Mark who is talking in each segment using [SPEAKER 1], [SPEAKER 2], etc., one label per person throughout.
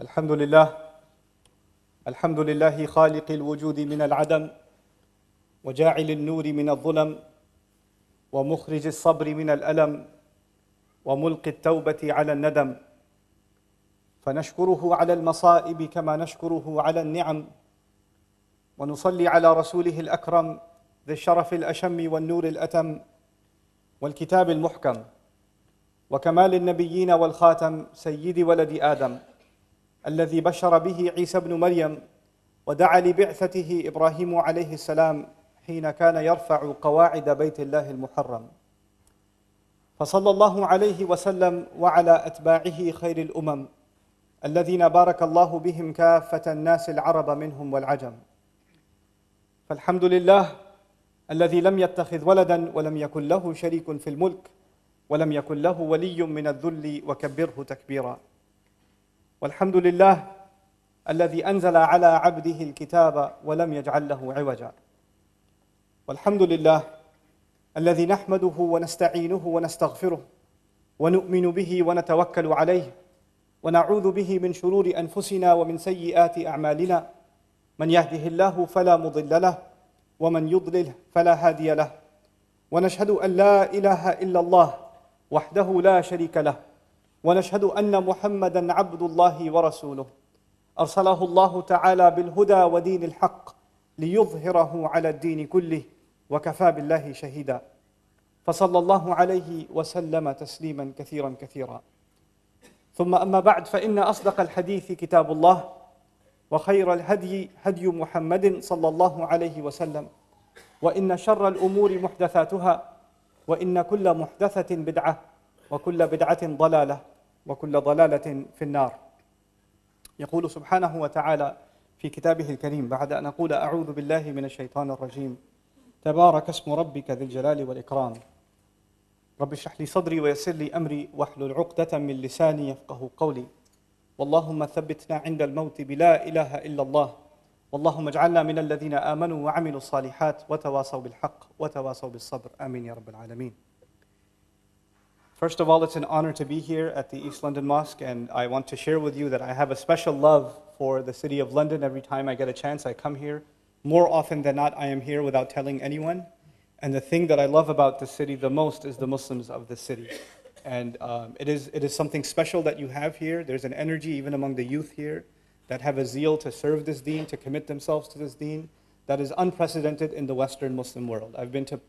[SPEAKER 1] الحمد لله خالق الوجود من العدم وجاعل النور من الظلم ومخرج الصبر من الألم وملقي التوبة على الندم فنشكره على المصائب كما نشكره على النعم ونصلي على رسوله الأكرم ذي الشرف الأشم والنور الأتم والكتاب المحكم وكمال النبيين والخاتم سيد ولد آدم الذي بشر به عيسى بن مريم ودعا لبعثته إبراهيم عليه السلام حين كان يرفع قواعد بيت الله المحرم فصلى الله عليه وسلم وعلى أتباعه خير الأمم الذين بارك الله بهم كافة الناس العرب منهم والعجم فالحمد لله الذي لم يتخذ ولدا ولم يكن له شريك في الملك ولم يكن له ولي من الذل وكبره تكبيرا والحمد لله الذي أنزل على عبده الكتاب ولم يجعل له عوجا والحمد لله الذي نحمده ونستعينه ونستغفره ونؤمن به ونتوكل عليه ونعوذ به من شرور أنفسنا ومن سيئات أعمالنا من يهده الله فلا مضل له ومن يضلل فلا هادي له ونشهد أن لا إله إلا الله وحده لا شريك له ونشهد أن محمدًا عبد الله ورسوله أرسله الله تعالى بالهدى ودين الحق ليظهره على الدين كله وكفى بالله شهيدا فصلى الله عليه وسلم تسليما كثيرا كثيرا ثم أما بعد فإن أصدق الحديث كتاب الله وخير الهدي هدي محمد صلى الله عليه وسلم وإن شر الأمور محدثاتها وإن كل محدثة بدعة وكل بدعة ضلالة وكل ضلالة في النار يقول سبحانه وتعالى في كتابه الكريم بعد أن أقول أعوذ بالله من الشيطان الرجيم تبارك اسم ربك ذي الجلال والإكرام رب اشرح لي صدري ويسر لي أمري واحلل عقدة من لساني يفقه قولي واللهم ثبتنا عند الموت بلا إله إلا الله واللهم اجعلنا من الذين آمنوا وعملوا الصالحات وتواصوا بالحق وتواصوا بالصبر آمين يا رب العالمين. First of all, it's an honor to be here at the East London Mosque, and I want to share with you that I have a special love for the city of London. Every time I get a chance, I come here. More often than not, I am here without telling anyone. And the thing that I love about the city the most is the Muslims of the city. And it is something special that you have here. There's an energy even among the youth here that have a zeal to serve this deen, to commit themselves to this deen, that is unprecedented in the Western Muslim world. I've been to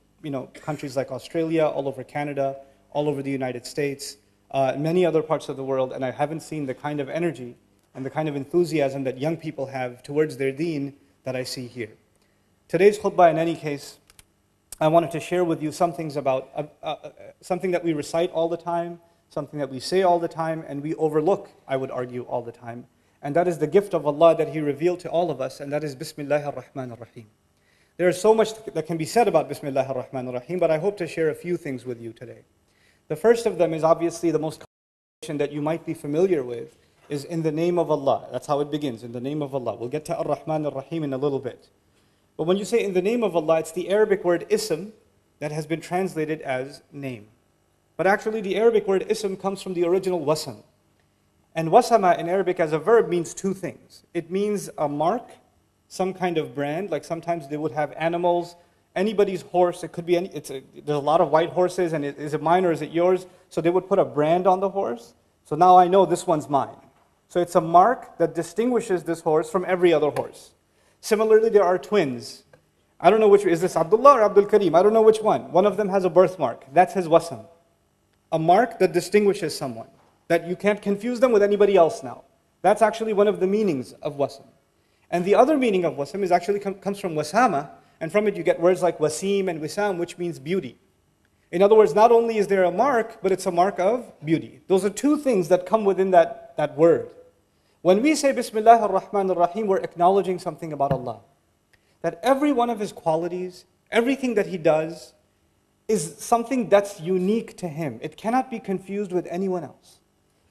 [SPEAKER 1] countries like Australia, all over Canada, all over the United States, many other parts of the world, and I haven't seen the kind of energy and the kind of enthusiasm that young people have towards their deen that I see here. Today's khutbah, in any case, I wanted to share with you some things about something that we recite all the time, something that we say all the time, and we overlook, I would argue, all the time. And that is the gift of Allah that He revealed to all of us, and that is Bismillah Ar-Rahman Ar-Rahim. There is so much that can be said about Bismillah Ar-Rahman Ar-Rahim, but I hope to share a few things with you today. The first of them is obviously the most common that you might be familiar with, is in the name of Allah. That's how it begins, in the name of Allah. We'll get to Ar-Rahman Ar-Rahim in a little bit. But when you say in the name of Allah, it's the Arabic word ism that has been translated as name. But actually the Arabic word ism comes from the original wasam. And wasama in Arabic as a verb means two things. It means a mark, some kind of brand, like sometimes they would have animals, anybody's horse, it could be there's a lot of white horses, and is it mine or is it yours? So they would put a brand on the horse. So now I know this one's mine. So it's a mark that distinguishes this horse from every other horse. Similarly, there are twins. I don't know which, is this Abdullah or Abdul Karim? I don't know which one. One of them has a birthmark. That's his wasam. A mark that distinguishes someone, that you can't confuse them with anybody else now. That's actually one of the meanings of wasam. And the other meaning of wasam is actually comes from wasama, and from it you get words like wasim and wisam, which means beauty. In other words, not only is there a mark, but it's a mark of beauty. Those are two things that come within that word. When we say Bismillah Ar-Rahman Ar-Rahim, we're acknowledging something about Allah. That every one of His qualities, everything that He does, is something that's unique to Him. It cannot be confused with anyone else.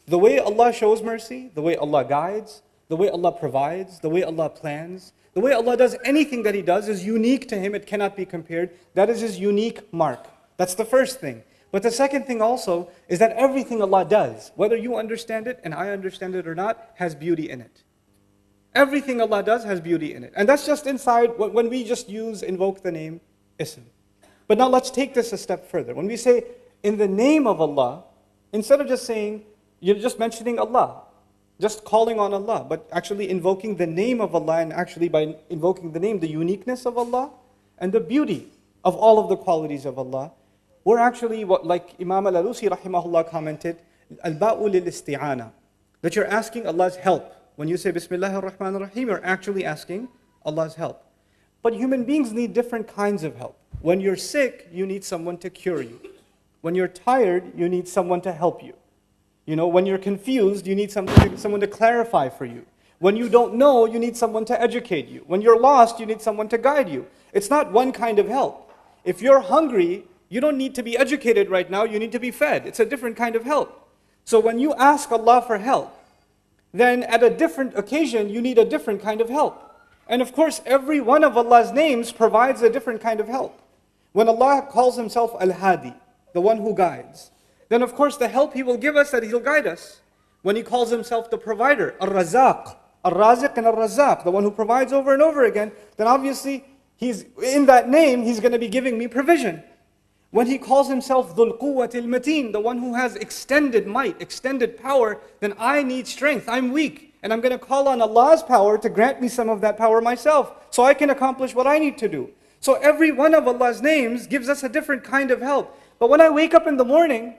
[SPEAKER 1] The way Allah shows mercy, the way Allah guides, the way Allah provides, the way Allah plans, the way Allah does anything that He does is unique to Him. It cannot be compared. That is His unique mark. That's the first thing. But the second thing also is that everything Allah does, whether you understand it and I understand it or not, has beauty in it. Everything Allah does has beauty in it. And that's just inside when we just invoke the name Ism. But now let's take this a step further. When we say in the name of Allah, instead of just saying, you're just mentioning Allah, just calling on Allah, but actually invoking the name of Allah, and actually by invoking the name, the uniqueness of Allah and the beauty of all of the qualities of Allah, we're actually, like Imam al-Alusi rahimahullah commented, al-ba'u lil-isti'ana, that you're asking Allah's help. When you say Bismillah Ar-Rahman Ar-Rahim, you're actually asking Allah's help. But human beings need different kinds of help. When you're sick, you need someone to cure you. When you're tired, you need someone to help you. When you're confused, you need someone to clarify for you. When you don't know, you need someone to educate you. When you're lost, you need someone to guide you. It's not one kind of help. If you're hungry, you don't need to be educated right now, you need to be fed. It's a different kind of help. So when you ask Allah for help, then at a different occasion, you need a different kind of help. And of course, every one of Allah's names provides a different kind of help. When Allah calls Himself Al-Hadi, the one who guides, then of course the help He will give us, that He'll guide us. When He calls Himself the provider, Ar-Razaq, Ar-Raziq and Ar-Razaq, the one who provides over and over again, then obviously He's in that name, He's going to be giving me provision. When He calls Himself Dhul Quwwatil Mateen, the one who has extended might, extended power, then I need strength, I'm weak. And I'm going to call on Allah's power to grant me some of that power myself, so I can accomplish what I need to do. So every one of Allah's names gives us a different kind of help. But when I wake up in the morning,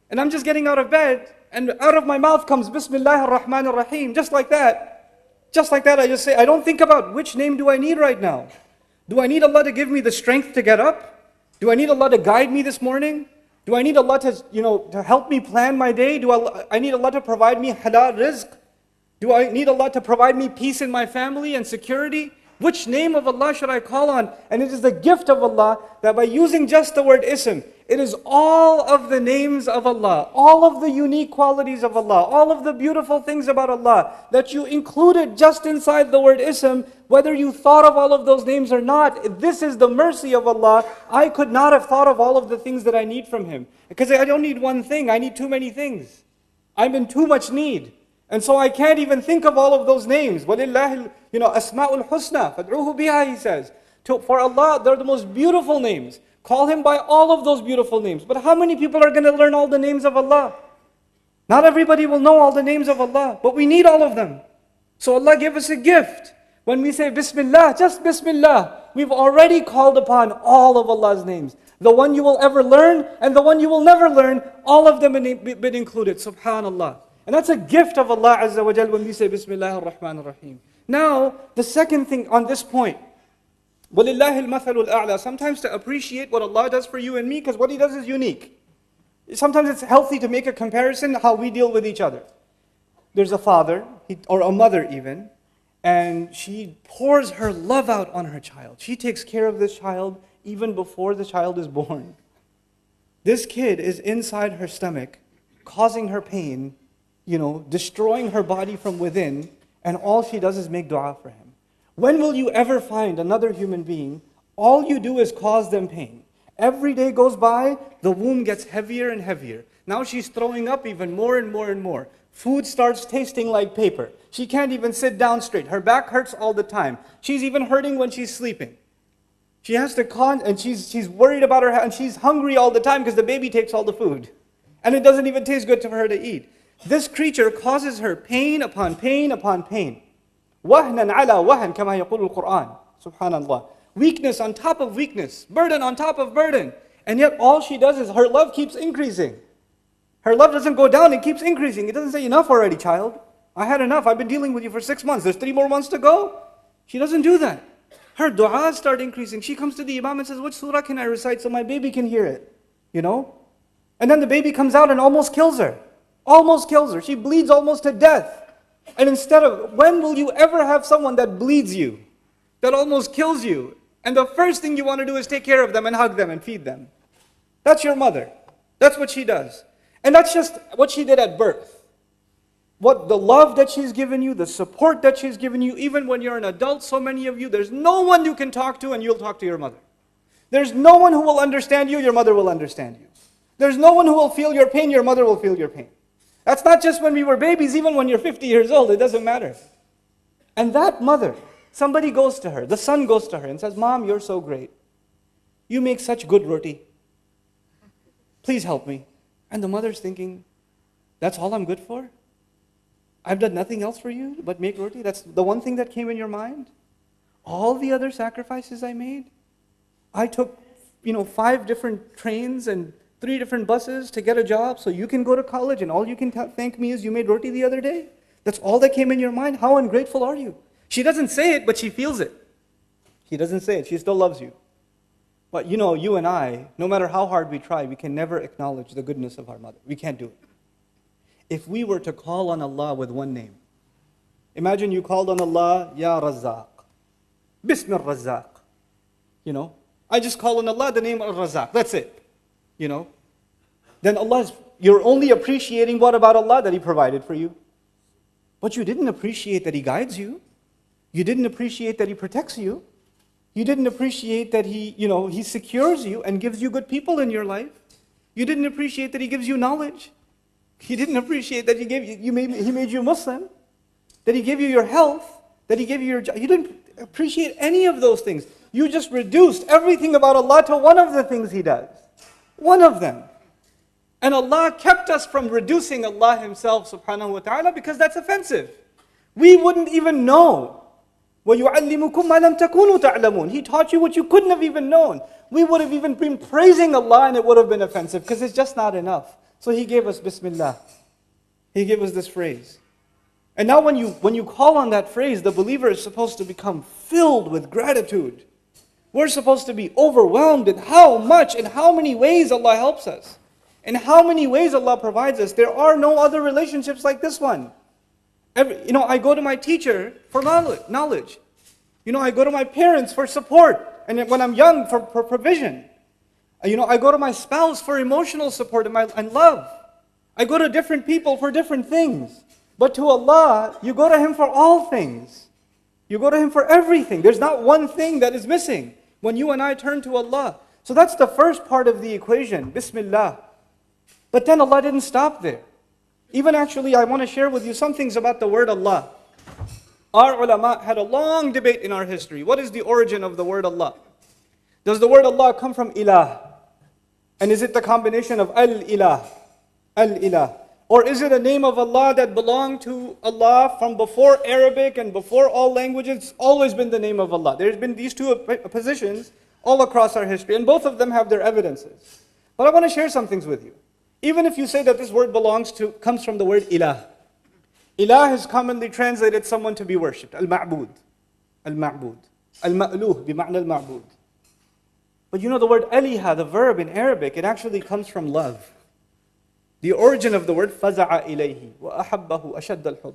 [SPEAKER 1] and I'm just getting out of bed, and out of my mouth comes Bismillah Ar-Rahman Ar-Rahim, just like that, I just say, I don't think about which name do I need right now. Do I need Allah to give me the strength to get up? Do I need Allah to guide me this morning? Do I need Allah to help me plan my day? Do I need Allah to provide me halal rizq? Do I need Allah to provide me peace in my family and security? Which name of Allah should I call on? And it is the gift of Allah that by using just the word ism, it is all of the names of Allah, all of the unique qualities of Allah, all of the beautiful things about Allah that you included just inside the word ism, whether you thought of all of those names or not. This is the mercy of Allah. I could not have thought of all of the things that I need from Him, because I don't need one thing, I need too many things. I'm in too much need. And so I can't even think of all of those names. وَلِلَّهِ أَسْمَاءُ الْحُسْنَى فَادْعُوهُ بِهَا, He says. For Allah, they're the most beautiful names. Call Him by all of those beautiful names. But how many people are going to learn all the names of Allah? Not everybody will know all the names of Allah, but we need all of them. So Allah gave us a gift. When we say Bismillah, just Bismillah, we've already called upon all of Allah's names. The one you will ever learn and the one you will never learn, all of them been included. Subhanallah. And that's a gift of Allah Azza wa Jal when we say Bismillah Ar-Rahman Ar-Rahim. Now, the second thing on this point, وَلِلَّهِ الْمَثَلُ الْأَعْلَى, sometimes to appreciate what Allah does for you and me, because what He does is unique. Sometimes it's healthy to make a comparison how we deal with each other. There's a father, or a mother even, and she pours her love out on her child. She takes care of this child even before the child is born. This kid is inside her stomach, causing her pain, destroying her body from within, and all she does is make dua for him. When will you ever find another human being, all you do is cause them pain? Every day goes by, the womb gets heavier and heavier. Now she's throwing up even more and more and more. Food starts tasting like paper. She can't even sit down straight. Her back hurts all the time. She's even hurting when she's sleeping. She has to and she's worried about her, and she's hungry all the time because the baby takes all the food. And it doesn't even taste good for her to eat. This creature causes her pain upon pain upon pain. وَهْنًا عَلَى وَهْن كَمَا يَقُولُ الْقُرْآنِ. Subhanallah. Weakness on top of weakness. Burden on top of burden. And yet all she does is her love keeps increasing. Her love doesn't go down, it keeps increasing. It doesn't say, enough already, child. I had enough. I've been dealing with you for 6 months. There's 3 more months to go. She doesn't do that. Her du'as start increasing. She comes to the imam and says, which surah can I recite so my baby can hear it? And then the baby comes out and almost kills her. Almost kills her. She bleeds almost to death. And when will you ever have someone that bleeds you? That almost kills you? And the first thing you want to do is take care of them and hug them and feed them. That's your mother. That's what she does. And that's just what she did at birth. What the love that she's given you, the support that she's given you, even when you're an adult, so many of you, there's no one you can talk to and you'll talk to your mother. There's no one who will understand you, your mother will understand you. There's no one who will feel your pain, your mother will feel your pain. That's not just when we were babies, even when you're 50 years old, it doesn't matter. And that mother, somebody goes to her, the son goes to her and says, Mom, you're so great. You make such good roti. Please help me. And the mother's thinking, that's all I'm good for? I've done nothing else for you but make roti? That's the one thing that came in your mind? All the other sacrifices I made? I took, 5 different trains and 3 different buses to get a job so you can go to college and all you can thank me is you made roti the other day? That's all that came in your mind? How ungrateful are you? She doesn't say it, but she feels it. She doesn't say it. She still loves you. But you and I, no matter how hard we try, we can never acknowledge the goodness of our mother. We can't do it. If we were to call on Allah with one name, imagine you called on Allah, Ya Razzaq, Bismillah Razzaq. I just call on Allah the name Al-Razzaq. That's it. Then you're only appreciating what about Allah? That He provided for you. But you didn't appreciate that He guides you. You didn't appreciate that He protects you. You didn't appreciate that He secures you and gives you good people in your life. You didn't appreciate that He gives you knowledge. You didn't appreciate that He made you Muslim. That He gave you your health. That He gave you your job. You didn't appreciate any of those things. You just reduced everything about Allah to one of the things He does. One of them. And Allah kept us from reducing Allah Himself subhanahu wa ta'ala because that's offensive. We wouldn't even know. وَيُعَلِّمُكُمْ مَا لَمْ تَكُونُوا تَعْلَمُونَ He taught you what you couldn't have even known. We would have even been praising Allah and it would have been offensive because it's just not enough. So He gave us Bismillah. He gave us this phrase. And now when you call on that phrase, the believer is supposed to become filled with gratitude. We're supposed to be overwhelmed in how much and how many ways Allah helps us. And how many ways Allah provides us. There are no other relationships like this one. I go to my teacher for knowledge. I go to my parents for support. And when I'm young, for provision. I go to my spouse for emotional support and love. I go to different people for different things. But to Allah, you go to Him for all things. You go to Him for everything. There's not one thing that is missing when you and I turn to Allah. So that's the first part of the equation, Bismillah. But then Allah didn't stop there. Even actually, I want to share with you some things about the word Allah. Our ulama had a long debate in our history. What is the origin of the word Allah? Does the word Allah come from ilah? And is it the combination of al-ilah? Al-ilah. Or is it a name of Allah that belonged to Allah from before Arabic and before all languages? It's always been the name of Allah. There's been these two positions all across our history, and both of them have their evidences. But I want to share some things with you. Even if you say that this word comes from the word ilah. Ilah is commonly translated someone to be worshipped. Al-ma'bud. Al-ma'bud. Al-ma'luh bima'na al-ma'bud. But the word aliha, the verb in Arabic, it actually comes from love. The origin of the word faza'a ilayhi wa ahabbahu ashad al-hub.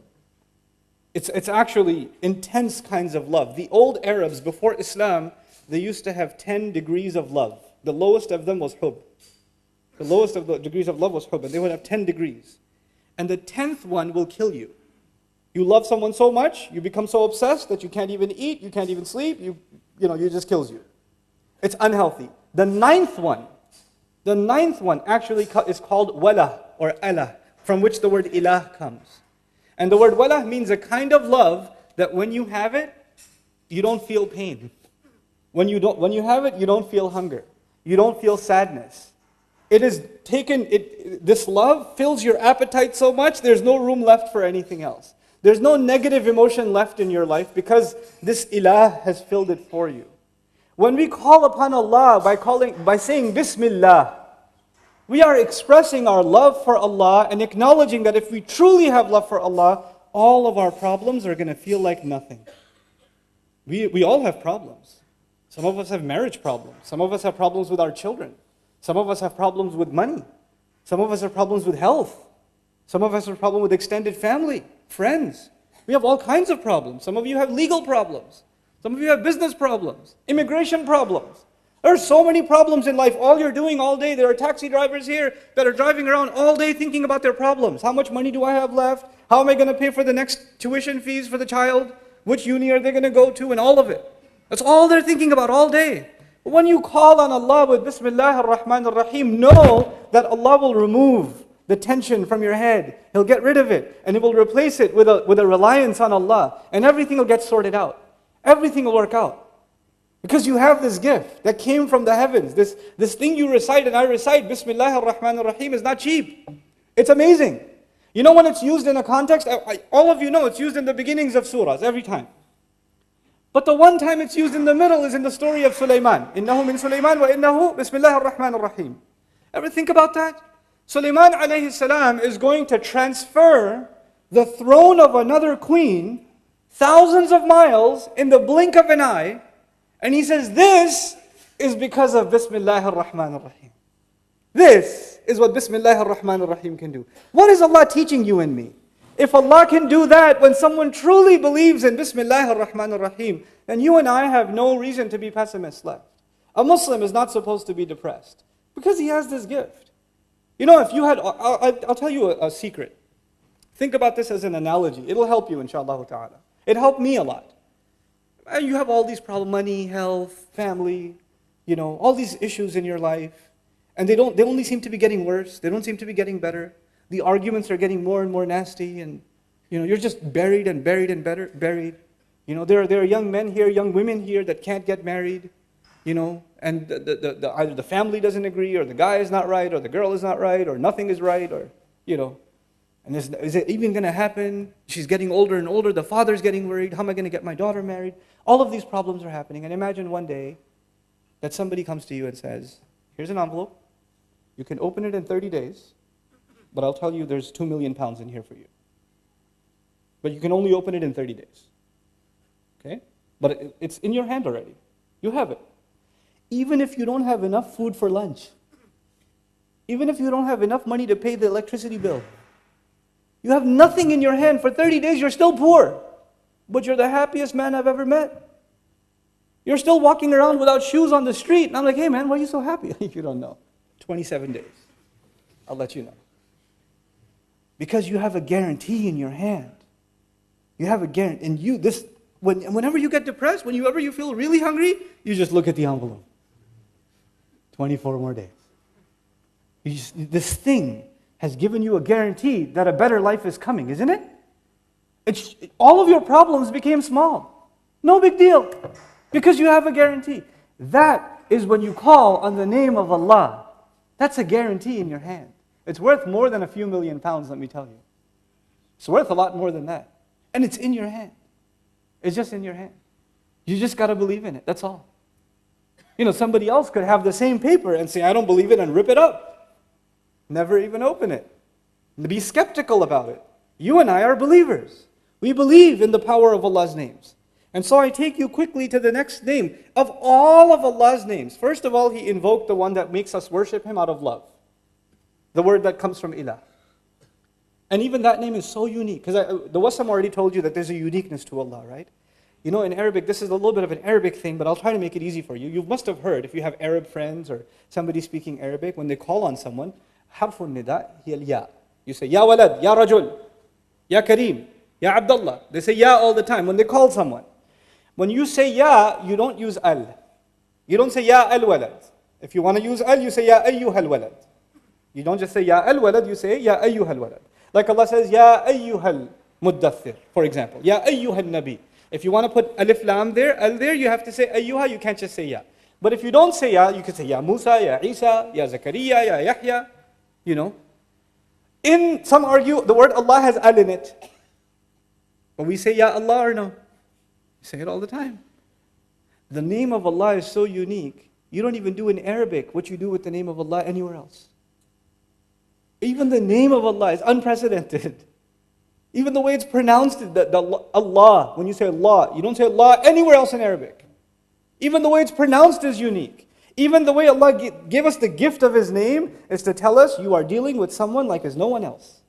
[SPEAKER 1] It's actually intense kinds of love. The old Arabs before Islam, they used to have 10 degrees of love. The lowest of them was hub. The lowest of the degrees of love was hub, and they would have 10 degrees. And the 10th one will kill you. You love someone so much, you become so obsessed that you can't even eat, you can't even sleep, you just kills you. It's unhealthy. The ninth one actually is called wala or Allah, from which the word ilah comes. And the word wala means a kind of love that when you have it, you don't feel pain. When you have it, you don't feel hunger. You don't feel sadness. This love fills your appetite so much, there's no room left for anything else. There's no negative emotion left in your life because this ilah has filled it for you. When we call upon Allah by saying Bismillah, we are expressing our love for Allah and acknowledging that if we truly have love for Allah, all of our problems are going to feel like nothing. We all have problems. Some of us have marriage problems. Some of us have problems with our children. Some of us have problems with money. Some of us have problems with health. Some of us have problems with extended family, friends. We have all kinds of problems. Some of you have legal problems. Some of you have business problems, immigration problems. There are so many problems in life. All you're doing all day, there are taxi drivers here that are driving around all day thinking about their problems. How much money do I have left? How am I going to pay for the next tuition fees for the child? Which uni are they going to go to? And all of it. That's all they're thinking about all day. When you call on Allah with Bismillah Ar-Rahman Ar-Rahim, know that Allah will remove the tension from your head. He'll get rid of it, and He will replace it with a reliance on Allah, and everything will get sorted out. Everything will work out. Because you have this gift that came from the heavens. This thing you recite and I recite, Bismillah Ar-Rahman Ar-Rahim, is not cheap. It's amazing. You know when it's used in a context? All of you know it's used in the beginnings of surahs every time. But the one time it's used in the middle is in the story of Sulaiman. Innahu min Sulaiman wa innahu Bismillah Ar-Rahman Ar-Rahim. Ever think about that? Sulaiman alayhi salam is going to transfer the throne of another queen thousands of miles in the blink of an eye. And he says, this is because of Bismillah Ar-Rahman Ar-Rahim. This is what Bismillah Ar-Rahman Ar-Rahim can do. What is Allah teaching you and me? If Allah can do that when someone truly believes in Bismillah Ar-Rahman Ar-Rahim, then you and I have no reason to be pessimists left. A Muslim is not supposed to be depressed because he has this gift. You know, if you had, I'll tell you a secret. Think about this as an analogy. It'll help you, inshallah ta'ala. It helped me a lot. You have all these problems, money, health, family, you know, all these issues in your life. And they only seem to be getting worse. They don't seem to be getting better. The arguments are getting more and more nasty. And, you know, you're just buried and buried and buried. You know, there are young men here, young women here that can't get married. You know, and either the family doesn't agree, or the guy is not right, or the girl is not right, or nothing is right, or, you know. And is it even going to happen? She's getting older and older. The father's getting worried. How am I going to get my daughter married? All of these problems are happening. And imagine one day that somebody comes to you and says, here's an envelope. You can open it in 30 days, but I'll tell you there's 2 million pounds in here for you. But you can only open it in 30 days. Okay? But it's in your hand already. You have it. Even if you don't have enough food for lunch, even if you don't have enough money to pay the electricity bill, you have nothing in your hand for 30 days, you're still poor. But you're the happiest man I've ever met. You're still walking around without shoes on the street. And I'm like, hey man, why are you so happy? If you don't know. 27 days. I'll let you know. Because you have a guarantee in your hand. You have a guarantee. And whenever you get depressed, whenever you feel really hungry, you just look at the envelope. 24 more days. This thing has given you a guarantee that a better life is coming, isn't it? All of your problems became small. No big deal. Because you have a guarantee. That is when you call on the name of Allah. That's a guarantee in your hand. It's worth more than a few million pounds, let me tell you. It's worth a lot more than that. And it's in your hand. It's just in your hand. You just got to believe in it, that's all. You know, somebody else could have the same paper and say, I don't believe it, and rip it up. Never even open it. Be skeptical about it. You and I are believers. We believe in the power of Allah's names. And so I take you quickly to the next name. Of all of Allah's names, first of all, He invoked the one that makes us worship Him out of love. The word that comes from ilah. And even that name is so unique. Because the Wassam already told you that there's a uniqueness to Allah, right? You know, in Arabic, this is a little bit of an Arabic thing, but I'll try to make it easy for you. You must have heard, if you have Arab friends or somebody speaking Arabic, when they call on someone, حرف النداء هي الياء. You say, Ya walad, Ya rajul, Ya kareem, Ya Abdullah. They say Ya all the time when they call someone. When you say Ya, you don't use Al. You don't say Ya al-walad. If you want to use Al, you say Ya ayyuhal walad. You don't just say Ya al-walad, you say Ya ayyuhal walad. Like Allah says, Ya ayyuhal muddathir, for example. Ya ayyuhal nabi. If you want to put alif lam there, Al there, you have to say ayyuha, you can't just say Ya. But if you don't say Ya, you can say Ya Musa, Ya Isa, Ya Zakaria, Ya Yahya. You know, some argue the word Allah has Al in it. But we say Ya Allah or no? We say it all the time. The name of Allah is so unique. You don't even do in Arabic what you do with the name of Allah anywhere else. Even the name of Allah is unprecedented. Even the way it's pronounced, Allah, when you say Allah, you don't say Allah anywhere else in Arabic. Even the way it's pronounced is unique. Even the way Allah gave us the gift of His name is to tell us you are dealing with someone like as no one else.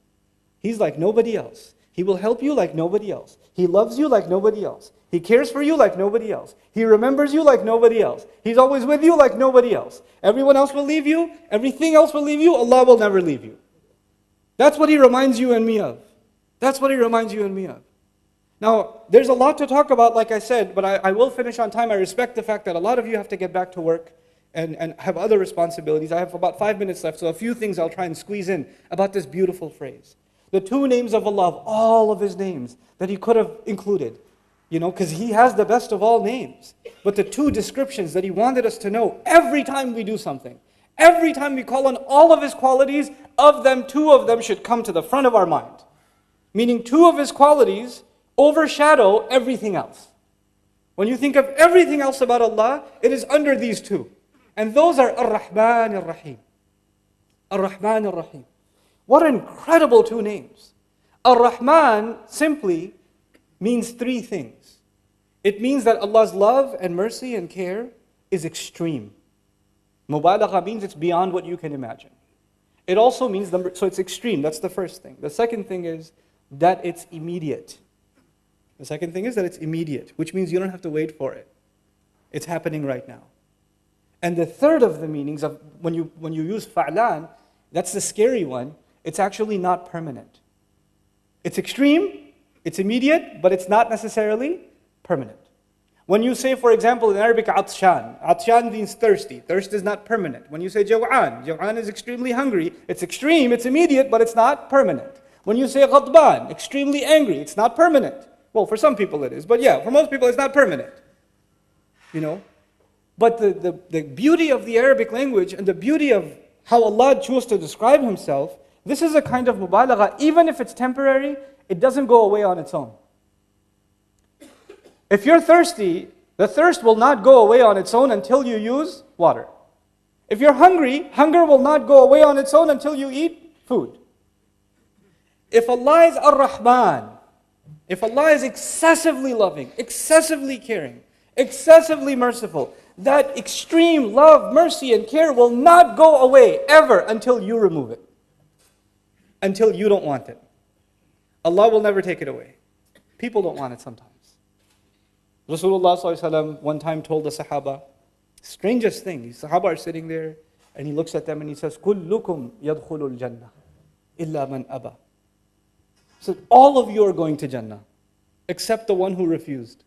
[SPEAKER 1] He's like nobody else. He will help you like nobody else. He loves you like nobody else. He cares for you like nobody else. He remembers you like nobody else. He's always with you like nobody else. Everyone else will leave you. Everything else will leave you. Allah will never leave you. That's what He reminds you and me of. That's what He reminds you and me of. Now, there's a lot to talk about, like I said, but I will finish on time. I respect the fact that a lot of you have to get back to work and have other responsibilities. I have about 5 minutes left, so a few things I'll try and squeeze in about this beautiful phrase. The two names of Allah, of all of His names, that He could have included. Because He has the best of all names. But the two descriptions that He wanted us to know every time we do something, every time we call on all of His qualities, of them, two of them should come to the front of our mind. Meaning two of His qualities overshadow everything else. When you think of everything else about Allah, it is under these two. And those are Ar-Rahman Ar-Rahim. Ar-Rahman Ar-Rahim. What incredible two names. Ar-Rahman simply means three things. It means that Allah's love and mercy and care is extreme. Mubalagha means it's beyond what you can imagine. It also means, so it's extreme, that's the first thing. The second thing is that it's immediate. The second thing is that it's immediate, which means you don't have to wait for it. It's happening right now. And the third of the meanings of when you use fa'lan, that's the scary one, it's actually not permanent. It's extreme, it's immediate, but it's not necessarily permanent. When you say, for example, in Arabic, atshan means thirsty. Thirst is not permanent. When you say jaw'an is extremely hungry. It's extreme, it's immediate, but it's not permanent. When you say ghadban, extremely angry, it's not permanent. Well, for some people it is, but yeah, for most people it's not permanent. But the beauty of the Arabic language and the beauty of how Allah chose to describe Himself, this is a kind of mubalagha. Even if it's temporary, it doesn't go away on its own. If you're thirsty, the thirst will not go away on its own until you use water. If you're hungry, hunger will not go away on its own until you eat food. If Allah is Ar-Rahman, if Allah is excessively loving, excessively caring, excessively merciful, that extreme love, mercy, and care will not go away ever until you remove it. Until you don't want it. Allah will never take it away. People don't want it sometimes. Rasulullah ﷺ one time told the Sahaba, strangest thing, the Sahaba are sitting there, and He looks at them and He says, كُلُّكُمْ يَدْخُلُ الْجَنَّةِ إِلَّا مَنْ أَبَى. So all of you are going to Jannah, except the one who refused.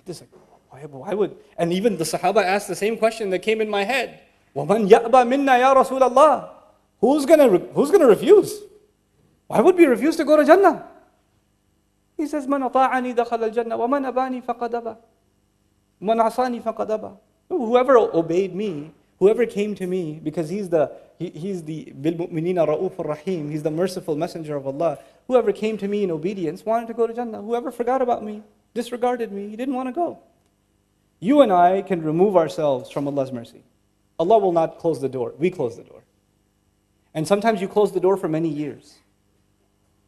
[SPEAKER 1] This why would? And even the Sahaba asked the same question that came in my head. وَمَنْ يَأْبَى مِنَّا يَا رَسُولَ اللَّهِ. Who's gonna refuse? Why would we refuse to go to Jannah? He says, مَنْ أَطَاعَنِي دَخَلَ الْجَنَّةِ وَمَنْ أَبَانِي فَقَدْ أَبَى مَنْ عَصَانِي فَقَدْ أَبَى. Whoever obeyed me, whoever came to me, because he's the بِالْمُؤْمِنِينَ رَؤُوفٌ رَحِيمٌ, He's the merciful messenger of Allah. Whoever came to me in obedience wanted to go to Jannah. Whoever forgot about me, disregarded me, he didn't want to go. You and I can remove ourselves from Allah's mercy. Allah will not close the door. We close the door. And sometimes you close the door for many years.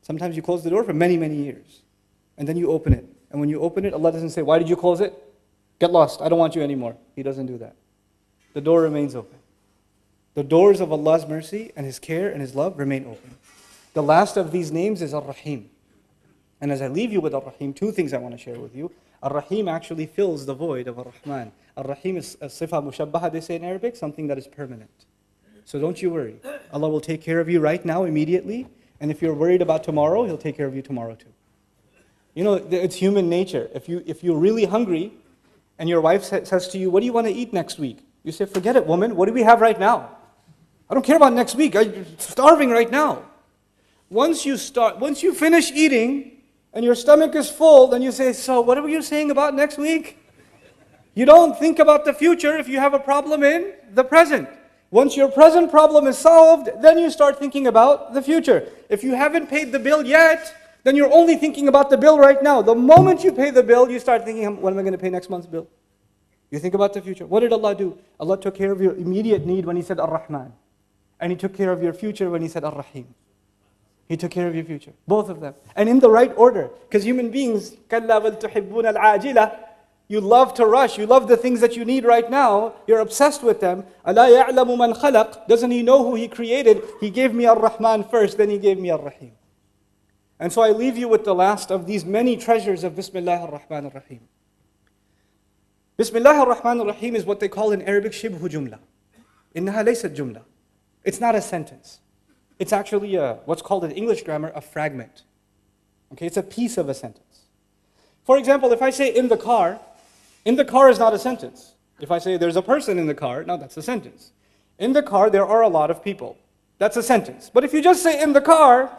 [SPEAKER 1] Sometimes you close the door for many, many years. And then you open it. And when you open it, Allah doesn't say, why did you close it? Get lost, I don't want you anymore. He doesn't do that. The door remains open. The doors of Allah's mercy and His care and His love remain open. The last of these names is Ar-Rahim. And as I leave you with Ar-Rahim, two things I want to share with you. Ar-Rahim actually fills the void of Ar-Rahman. Ar-Rahim is a sifa mushabbaha, they say in Arabic, something that is permanent. So don't you worry. Allah will take care of you right now, immediately. And if you're worried about tomorrow, He'll take care of you tomorrow too. It's human nature. If you're really hungry, and your wife says to you, what do you want to eat next week? You say, forget it, woman. What do we have right now? I don't care about next week. I'm starving right now. Once you finish eating, and your stomach is full, then you say, so what were you saying about next week? You don't think about the future if you have a problem in the present. Once your present problem is solved, then you start thinking about the future. If you haven't paid the bill yet, then you're only thinking about the bill right now. The moment you pay the bill, you start thinking, when am I going to pay next month's bill? You think about the future. What did Allah do? Allah took care of your immediate need when He said Ar-Rahman. And He took care of your future when He said Ar-Rahim. He took care of your future. Both of them. And in the right order. Because human beings, كَلَّا بَلْ تُحِبُّونَ الْعَاجِلَةِ, you love to rush. You love the things that you need right now. You're obsessed with them. أَلَا يَعْلَمُ مَنْ خَلَقَ. Doesn't He know who He created? He gave me Ar-Rahman first, then He gave me Ar-Rahim. And so I leave you with the last of these many treasures of Bismillah ar-Rahman ar-Rahim. Bismillah ar-Rahman ar-Rahim is what they call in Arabic shibhu jumla. إنها ليست jumla. It's not a sentence. It's actually what's called in English grammar a fragment. Okay, it's a piece of a sentence. For example, if I say in the car is not a sentence. If I say there's a person in the car, now that's a sentence. In the car, there are a lot of people. That's a sentence. But if you just say in the car,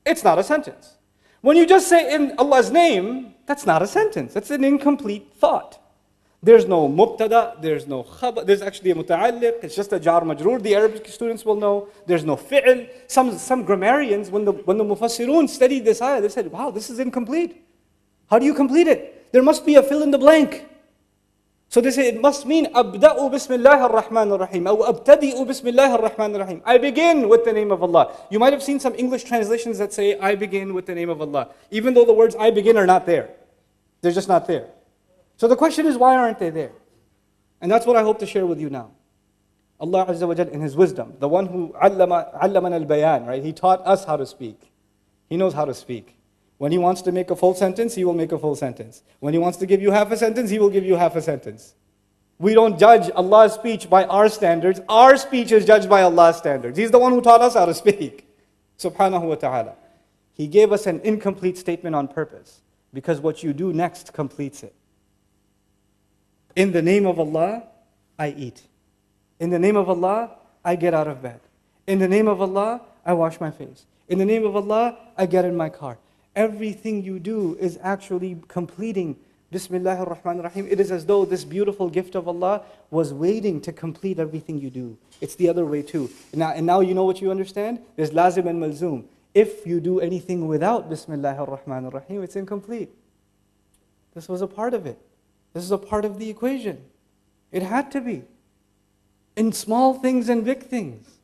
[SPEAKER 1] it's not a sentence. When you just say in Allah's name, that's not a sentence. That's an incomplete thought. There's no mubtada, there's no khabar, there's actually a muta'alliq, it's just a jar majroor, the Arabic students will know. There's no fi'l. Some grammarians, when the mufassirun studied this ayah, they said, wow, this is incomplete. How do you complete it? There must be a fill in the blank. So they say it must mean abda'u bismillah ar-Rahman ar-Rahim, or abtadi'u bismillah ar-Rahman ar-Rahim. I begin with the name of Allah. You might have seen some English translations that say I begin with the name of Allah, even though the words I begin are not there. They're just not there. So the question is, why aren't they there? And that's what I hope to share with you now. Allah Azza wa Jal in His wisdom, the one who allaman al-bayan, right? He taught us how to speak. He knows how to speak. When He wants to make a full sentence, He will make a full sentence. When He wants to give you half a sentence, He will give you half a sentence. We don't judge Allah's speech by our standards. Our speech is judged by Allah's standards. He's the one who taught us how to speak. Subhanahu wa ta'ala. He gave us an incomplete statement on purpose, because what you do next completes it. In the name of Allah, I eat. In the name of Allah, I get out of bed. In the name of Allah, I wash my face. In the name of Allah, I get in my car. Everything you do is actually completing Bismillah ar-Rahman ar-Rahim. It is as though this beautiful gift of Allah was waiting to complete everything you do. It's the other way too. And now you know what you understand? There's lazim and malzoom. If you do anything without Bismillah ar-Rahman ar-Rahim, it's incomplete. This was a part of it. This is a part of the equation. It had to be. In small things and big things.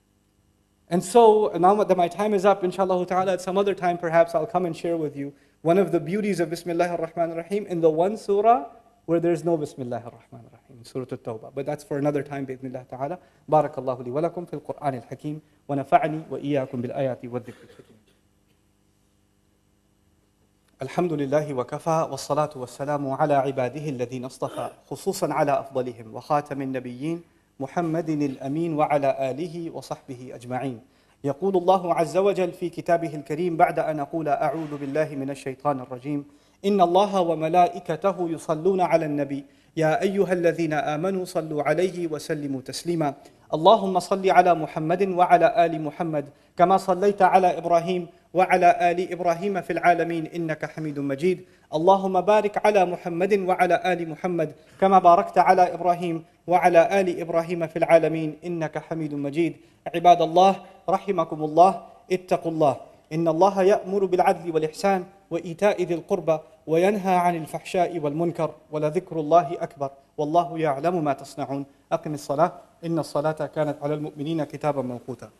[SPEAKER 1] And so, now that my time is up, inshallah ta'ala, at some other time perhaps I'll come and share with you one of the beauties of Bismillah ar-Rahman ar-Rahim in the one surah where there's no Bismillah ar-Rahman ar-Rahim, Surah At-Tawbah. But that's for another time, bi'idhnillah ta'ala. Barakallahu li wa lakum fil Qur'an al-Hakim, wa nafa'ani wa iyyakum bil ayati wa dhikr al-hakim. الحمد لله وكفى والصلاة والسلام على عباده الذين اصطفى خصوصا على أفضلهم وخاتم النبيين محمد الأمين وعلى آله وصحبه أجمعين. يقول الله عز وجل في كتابه الكريم بعد أن أقول أعوذ بالله من الشيطان الرجيم إن الله وملائكته يصلون على النبي يا أيها الذين آمنوا صلوا عليه وسلموا تسليما اللهم صل على محمد وعلى آل محمد كما صليت على إبراهيم وعلى آل إبراهيم في العالمين إنك حميد مجيد اللهم بارك على محمد وعلى آل محمد كما باركت على إبراهيم وعلى آل إبراهيم في العالمين إنك حميد مجيد عباد الله رحمكم الله اتقوا الله إن الله يأمر بالعدل والإحسان وإيتاء ذي القربى وينهى عن الفحشاء والمنكر ولذكر الله أكبر والله يعلم ما تصنعون أقم الصلاة إن الصلاة كانت على المؤمنين كتابا موقوتا